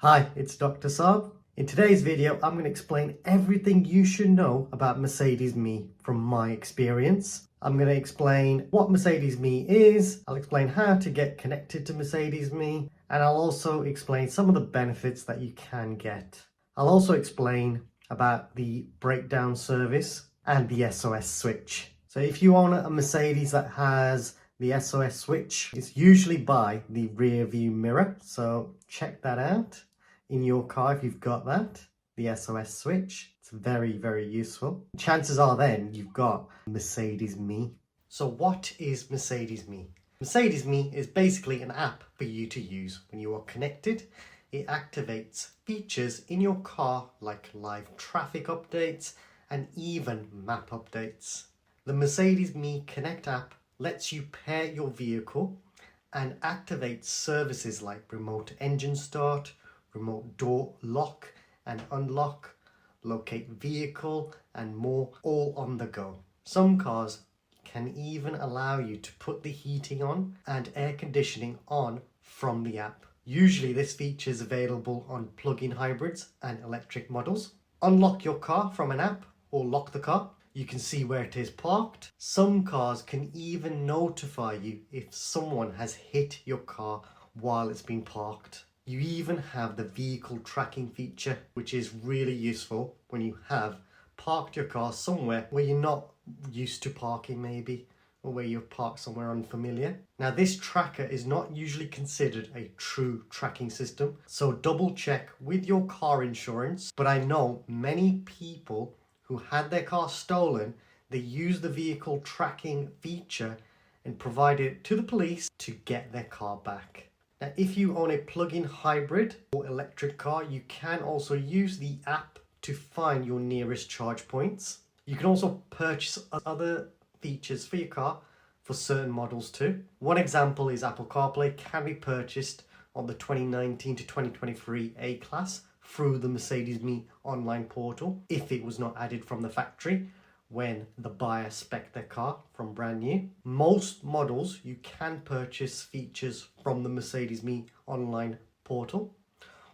Hi, it's Dr. Saab. In today's video, I'm going to explain everything you should know about Mercedes Me from my experience. I'm going to explain what Mercedes Me is, I'll explain how to get connected to Mercedes Me, and I'll also explain some of the benefits that you can get. I'll also explain about the breakdown service and the SOS Switch. So if you own a Mercedes that has the SOS Switch, it's usually by the rear view mirror, so check that out in your car if you've got that, the SOS Switch. It's very, very useful. Chances are then you've got Mercedes Me. So what is Mercedes Me? Mercedes Me is basically an app for you to use when you are connected. It activates features in your car like live traffic updates and even map updates. The Mercedes Me Connect app lets you pair your vehicle and activate services like remote engine start, remote door lock and unlock, locate vehicle and more, all on the go. Some cars can even allow you to put the heating on and air conditioning on from the app. Usually this feature is available on plug-in hybrids and electric models. Unlock your car from an app or lock the car. You can see where it is parked. Some cars can even notify you if someone has hit your car while it's been parked. You even have the vehicle tracking feature, which is really useful when you have parked your car somewhere where you're not used to parking maybe, or where you've parked somewhere unfamiliar. Now this tracker is not usually considered a true tracking system, so double check with your car insurance. But I know many people who had their car stolen, they used the vehicle tracking feature and provided it to the police to get their car back. Now, if you own a plug-in hybrid or electric car, you can also use the app to find your nearest charge points. You can also purchase other features for your car for certain models too. One example is Apple CarPlay can be purchased on the 2019 to 2023 A-Class through the Mercedes Me online portal if it was not added from the factory when the buyer spec'd their car from brand new. Most models you can purchase features from the Mercedes Me online portal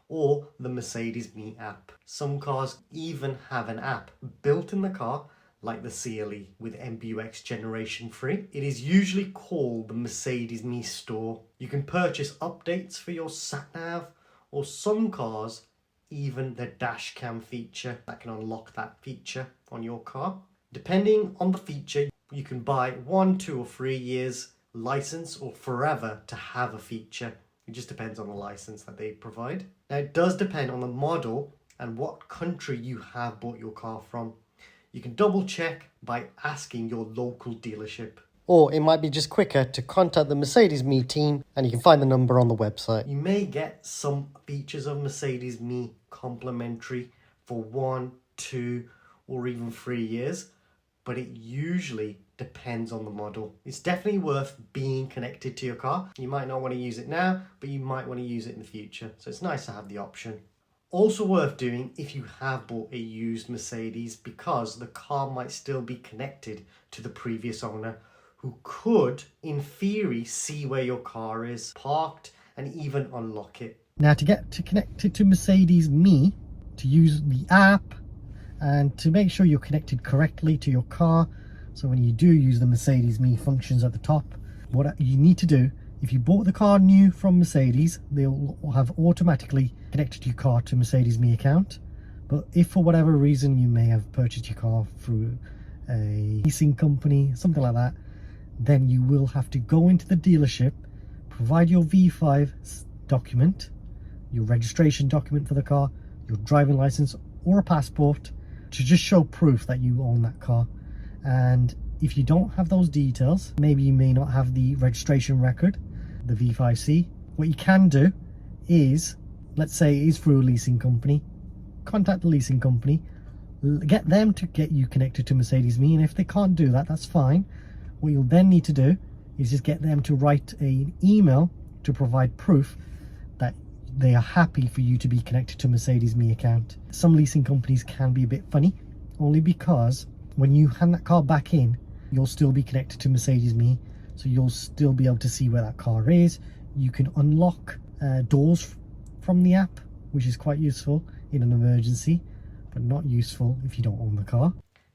or the Mercedes Me app. Some cars even have an app built in the car like the CLE with MBUX Generation 3. It is usually called the Mercedes Me store. You can purchase updates for your sat-nav, or some cars even the dash cam feature that can unlock that feature on your car. Depending on the feature, you can buy 1, 2 or 3 years license or forever to have a feature. It just depends on the license that they provide. Now it does depend on the model and what country you have bought your car from. You can double check by asking your local dealership. Or it might be just quicker to contact the Mercedes Me team, and you can find the number on the website. You may get some features of Mercedes Me complimentary for 1, 2 or even 3 years, but it usually depends on the model. It's definitely worth being connected to your car. You might not want to use it now, but you might want to use it in the future. So it's nice to have the option. Also worth doing if you have bought a used Mercedes, because the car might still be connected to the previous owner, who could, in theory, see where your car is parked and even unlock it. Now to get connected to Mercedes Me, to use the app and to make sure you're connected correctly to your car, so when you do use the Mercedes Me functions at the top, what you need to do, if you bought the car new from Mercedes, they'll have automatically connected your car to Mercedes Me account. But if for whatever reason you may have purchased your car through a leasing company, something like that, then you will have to go into the dealership, provide your V5 document, your registration document for the car, your driving license or a passport, to just show proof that you own that car. And if you don't have those details, maybe you may not have the registration record, the V5C, what you can do is, let's say it is through a leasing company, contact the leasing company, get them to get you connected to Mercedes Me, and if they can't do that, that's fine. What you'll then need to do is just get them to write an email to provide proof that they are happy for you to be connected to Mercedes Me account. Some leasing companies can be a bit funny, only because when you hand that car back in, you'll still be connected to Mercedes Me, so you'll still be able to see where that car is. You can unlock doors from the app which is quite useful in an emergency, but not useful if you don't own the car.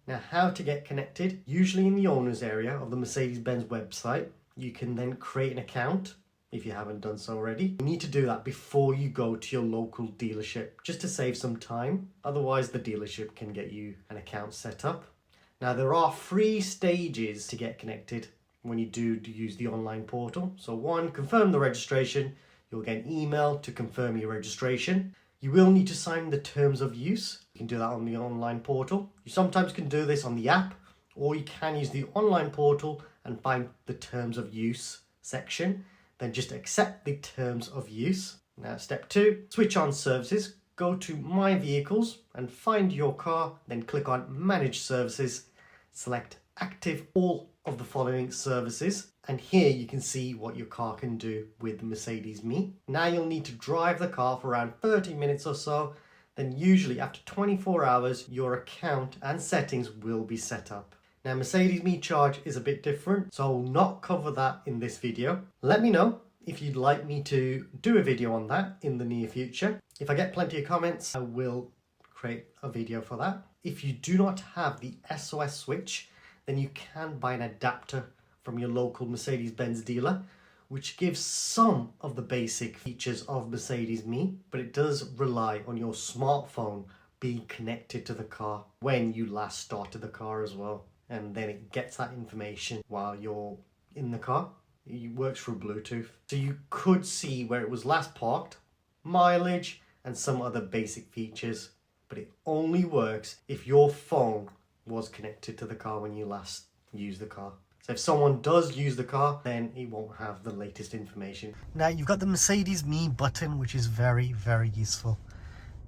Now, how to get connected? Usually in the owners area of the Mercedes-Benz website, you can then create an account if you haven't done so already. You need to do that before you go to your local dealership, just to save some time. Otherwise, the dealership can get you an account set up. Now, there are 3 stages to get connected when you do use the online portal. So 1, confirm the registration. You'll get an email to confirm your registration. You will need to sign the terms of use. You can do that on the online portal. You sometimes can do this on the app, or you can use the online portal and find the terms of use section. Then just accept the terms of use. Now, step 2, switch on services. Go to My Vehicles and find your car. Then click on Manage Services. Select Active all of the following services. And here you can see what your car can do with Mercedes Me. Now you'll need to drive the car for around 30 minutes or so. Then usually after 24 hours, your account and settings will be set up. Now, Mercedes Me charge is a bit different, so I will not cover that in this video. Let me know if you'd like me to do a video on that in the near future. If I get plenty of comments, I will create a video for that. If you do not have the SOS Switch, then you can buy an adapter from your local Mercedes-Benz dealer, which gives some of the basic features of Mercedes Me, but it does rely on your smartphone being connected to the car when you last started the car as well. And then it gets that information while you're in the car. It works through Bluetooth. So you could see where it was last parked, mileage, and some other basic features, but it only works if your phone was connected to the car when you last used the car. So if someone does use the car, then it won't have the latest information. Now you've got the Mercedes Me button, which is very, very useful.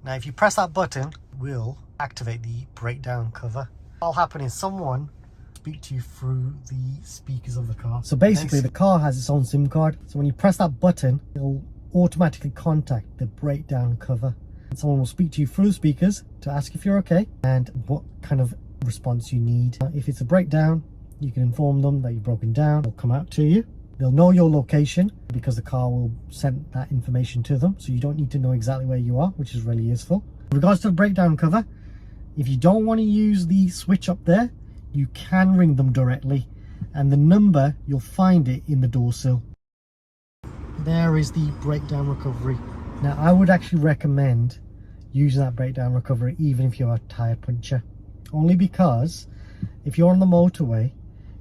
Now if you press that button, it will activate the breakdown cover. What'll happen is someone speak to you through the speakers of the car. So basically the car has its own SIM card. So when you press that button, it'll automatically contact the breakdown cover. And someone will speak to you through the speakers to ask if you're okay and what kind of response you need. If it's a breakdown, you can inform them that you've broken down. They'll come out to you. They'll know your location because the car will send that information to them. So you don't need to know exactly where you are, which is really useful. In regards to the breakdown cover, if you don't want to use the switch up there, you can ring them directly. And the number, you'll find it in the door sill. There is the breakdown recovery. Now, I would actually recommend using that breakdown recovery even if you're a tyre puncher. Only because if you're on the motorway,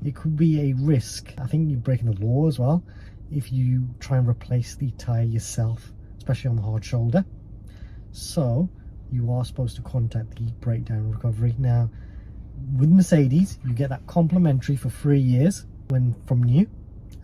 it could be a risk. I think you're breaking the law as well if you try and replace the tyre yourself, especially on the hard shoulder. So you are supposed to contact the breakdown recovery. Now, with Mercedes, you get that complimentary for 3 years when from new.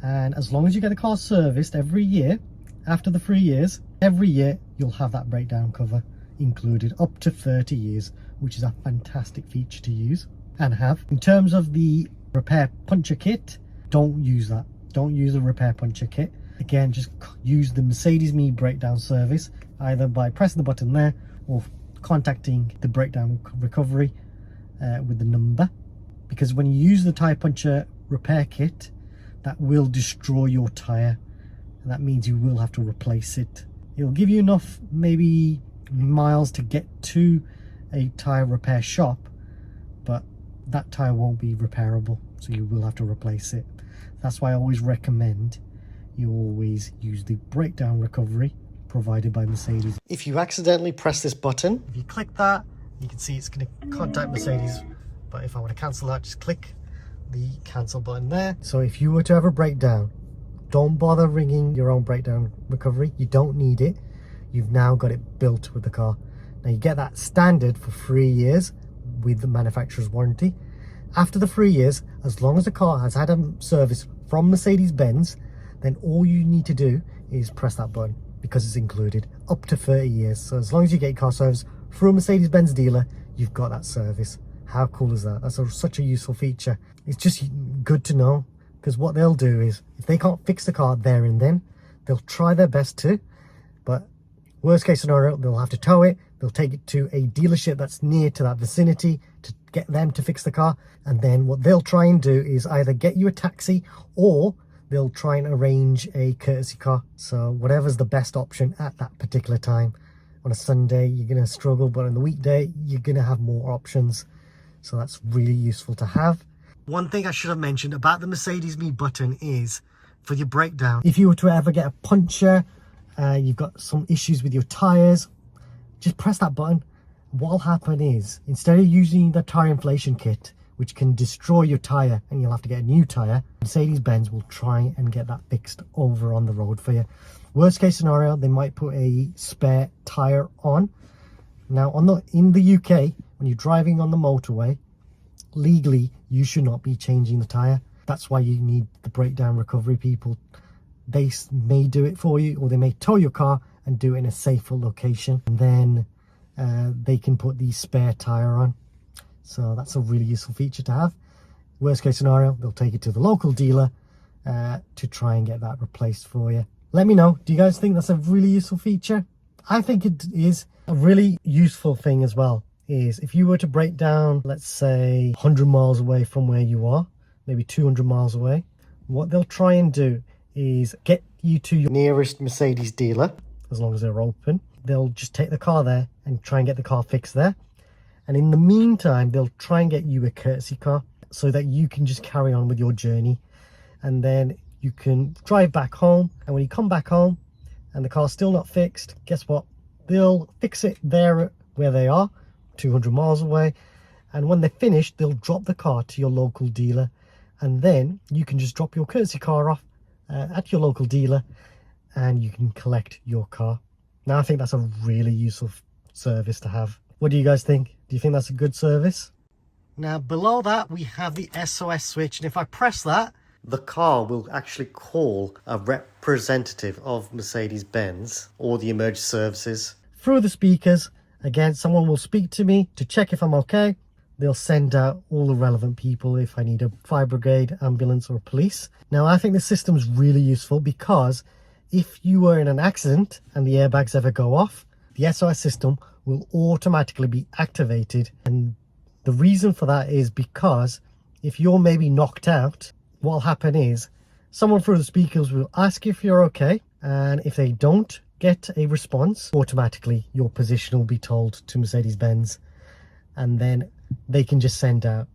And as long as you get the car serviced every year, after the 3 years, every year you'll have that breakdown cover included up to 30 years, which is a fantastic feature to use and have. In terms of the repair puncher kit, don't use that. Don't use the repair puncher kit. Again, just use the Mercedes Me breakdown service, either by pressing the button there or contacting the breakdown recovery with the number. Because when you use the tyre puncher repair kit, that will destroy your tyre, and that means you will have to replace it. It'll give you enough maybe miles to get to a tyre repair shop, but that tyre won't be repairable, so you will have to replace it. That's why I always recommend you always use the breakdown recovery provided by Mercedes. If you accidentally press this button, if you click that, you can see it's going to contact Mercedes, but if I want to cancel that, just click the cancel button there. So if you were to have a breakdown, don't bother ringing your own breakdown recovery. You don't need it. You've now got it built with the car. Now you get that standard for 3 years with the manufacturer's warranty. After the 3 years, as long as the car has had a service from Mercedes-Benz, then all you need to do is press that button because it's included up to 30 years. So as long as you get car service through a Mercedes-Benz dealer, you've got that service. How cool is that? That's such a useful feature. It's just good to know, because what they'll do is, if they can't fix the car there and then, they'll try their best to, but worst case scenario, they'll have to tow it. They'll take it to a dealership that's near to that vicinity to get them to fix the car. And then what they'll try and do is either get you a taxi, or they'll try and arrange a courtesy car. So whatever's the best option at that particular time. on a Sunday you're going to struggle, but on the weekday you're going to have more options. So that's really useful to have. One thing I should have mentioned about the Mercedes Me button is for your breakdown. If you were to ever get a puncture, you've got some issues with your tyres, just press that button. What'll happen is, instead of using the tyre inflation kit, which can destroy your tyre and you'll have to get a new tyre, Mercedes-Benz will try and get that fixed over on the road for you. Worst case scenario, they might put a spare tyre on. Now, in the UK, when you're driving on the motorway, legally, you should not be changing the tyre. That's why you need the breakdown recovery people. They may do it for you, or they may tow your car and do it in a safer location. And then they can put the spare tyre on. So that's a really useful feature to have. Worst case scenario, they'll take it to the local dealer to try and get that replaced for you. Let me know, do you guys think that's a really useful feature? I think it is. A really useful thing as well is if you were to break down, let's say 100 miles away from where you are, maybe 200 miles away, what they'll try and do is get you to your nearest Mercedes dealer, as long as they're open. They'll just take the car there and try and get the car fixed there. And in the meantime, they'll try and get you a courtesy car so that you can just carry on with your journey. And then you can drive back home. And when you come back home and the car's still not fixed, guess what? They'll fix it there where they are, 200 miles away. And when they're finished, they'll drop the car to your local dealer. And then you can just drop your courtesy car off at your local dealer and you can collect your car. Now, I think that's a really useful service to have. What do you guys think? Do you think that's a good service? Now, below that, we have the SOS switch. And if I press that, the car will actually call a representative of Mercedes-Benz or the emergency services through the speakers. Again, someone will speak to me to check if I'm okay. They'll send out all the relevant people if I need a fire brigade, ambulance or police. Now, I think the system's really useful because if you were in an accident and the airbags ever go off, the SOS system will automatically be activated. And the reason for that is because if you're maybe knocked out, what'll happen is someone through the speakers will ask if you're okay. And if they don't get a response, automatically your position will be told to Mercedes-Benz. And then they can just send out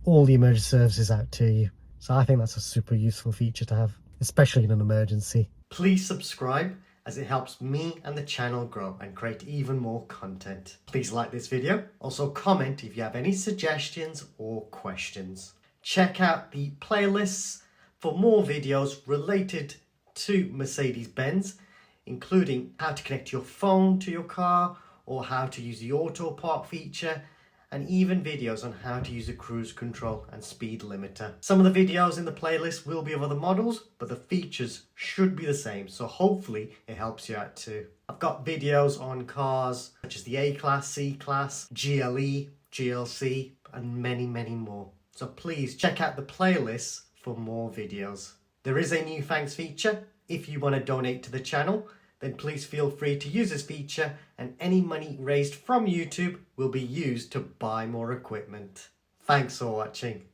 all the emergency services out to you. So I think that's a super useful feature to have, especially in an emergency. Please subscribe as it helps me and the channel grow and create even more content. Please like this video. Also comment if you have any suggestions or questions. Check out the playlists for more videos related to Mercedes-Benz, including how to connect your phone to your car or how to use the auto park feature, and even videos on how to use a cruise control and speed limiter. Some of the videos in the playlist will be of other models, but the features should be the same, so hopefully it helps you out too. I've got videos on cars such as the A-Class, C-Class, GLE, GLC, and many, many more. So please check out the playlists for more videos. There is a new thanks feature. If you want to donate to the channel, then please feel free to use this feature, and any money raised from YouTube will be used to buy more equipment. Thanks for watching.